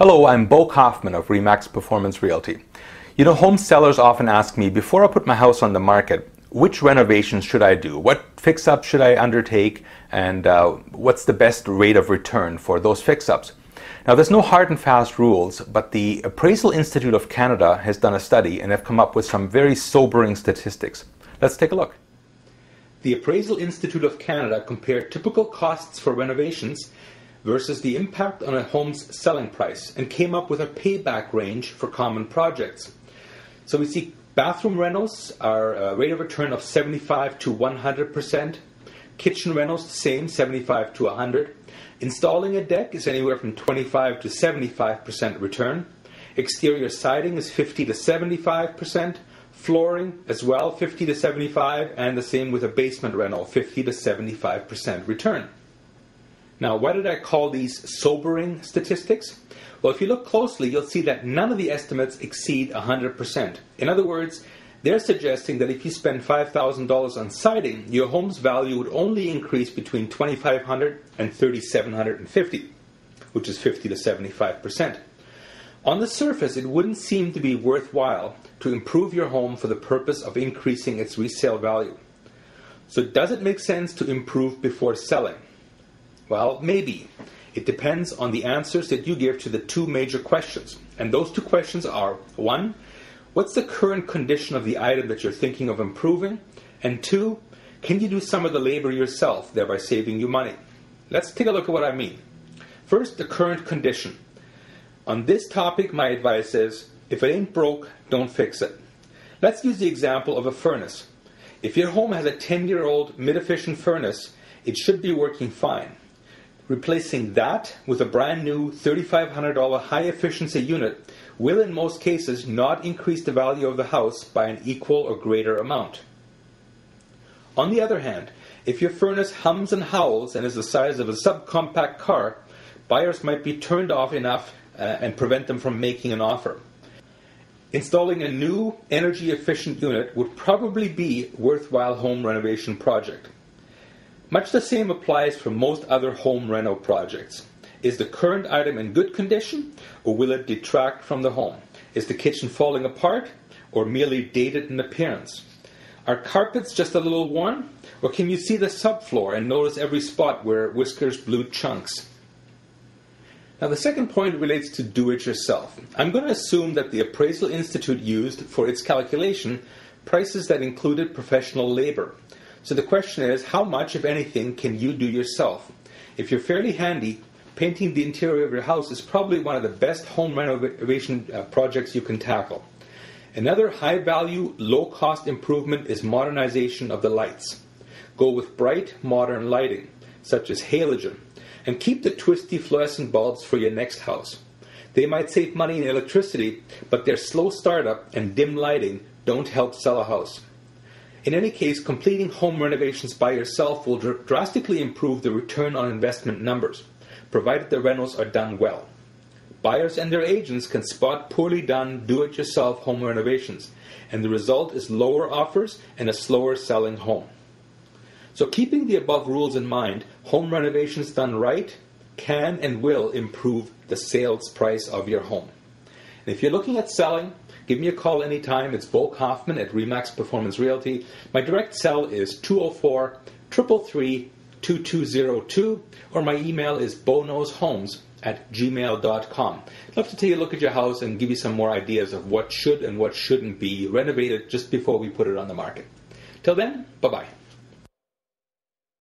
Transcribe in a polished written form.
Hello, I'm Bo Kaufman of Remax Performance Realty. You know, home sellers often ask me, before I put my house on the market, which renovations should I do? What fix-ups should I undertake? And what's the best rate of return for those fix-ups? Now, there's no hard and fast rules, but the Appraisal Institute of Canada has done a study and have come up with some very sobering statistics. Let's take a look. The Appraisal Institute of Canada compared typical costs for renovations versus the impact on a home's selling price and came up with a payback range for common projects. So we see bathroom rentals are a rate of return of 75 to 100%. Kitchen rentals, the same, 75 to 100. Installing a deck is anywhere from 25 to 75% return. Exterior siding is 50 to 75%. Flooring as well, 50 to 75, and the same with a basement rental, 50 to 75% return. Now, why did I call these sobering statistics? Well, if you look closely, you'll see that none of the estimates exceed 100%. In other words, they're suggesting that if you spend $5,000 on siding, your home's value would only increase between $2,500 and $3,750, which is 50 to 75%. On the surface, it wouldn't seem to be worthwhile to improve your home for the purpose of increasing its resale value. So does it make sense to improve before selling? Well, maybe. It depends on the answers that you give to the two major questions. And those two questions are, 1, what's the current condition of the item that you're thinking of improving? And 2, can you do some of the labor yourself, thereby saving you money? Let's take a look at what I mean. First, the current condition. On this topic, my advice is, if it ain't broke, don't fix it. Let's use the example of a furnace. If your home has a 10-year-old mid-efficient furnace, it should be working fine. Replacing that with a brand new $3,500 high-efficiency unit will in most cases not increase the value of the house by an equal or greater amount. On the other hand, if your furnace hums and howls and is the size of a subcompact car, buyers might be turned off enough and prevent them from making an offer. Installing a new energy-efficient unit would probably be a worthwhile home renovation project. Much the same applies for most other home reno projects. Is the current item in good condition, or will it detract from the home? Is the kitchen falling apart, or merely dated in appearance? Are carpets just a little worn, or can you see the subfloor and notice every spot where whiskers blew chunks? Now, the second point relates to do-it-yourself. I'm going to assume that the Appraisal Institute used, for its calculation, prices that included professional labor. So the question is, how much, if anything, can you do yourself? If you're fairly handy, painting the interior of your house is probably one of the best home renovation projects you can tackle. Another high-value, low-cost improvement is modernization of the lights. Go with bright, modern lighting, such as halogen, and keep the twisty fluorescent bulbs for your next house. They might save money in electricity, but their slow startup and dim lighting don't help sell a house. In any case, completing home renovations by yourself will drastically improve the return on investment numbers, provided the rentals are done well. Buyers and their agents can spot poorly done do-it-yourself home renovations, and the result is lower offers and a slower selling home. So keeping the above rules in mind, home renovations done right can and will improve the sales price of your home. And if you're looking at selling, give me a call anytime. It's Bo Kaufman at Remax Performance Realty. My direct cell is 204-333-2202, or my email is bonoshomes@gmail.com. I'd love to take a look at your house and give you some more ideas of what should and what shouldn't be renovated just before we put it on the market. Till then, bye-bye.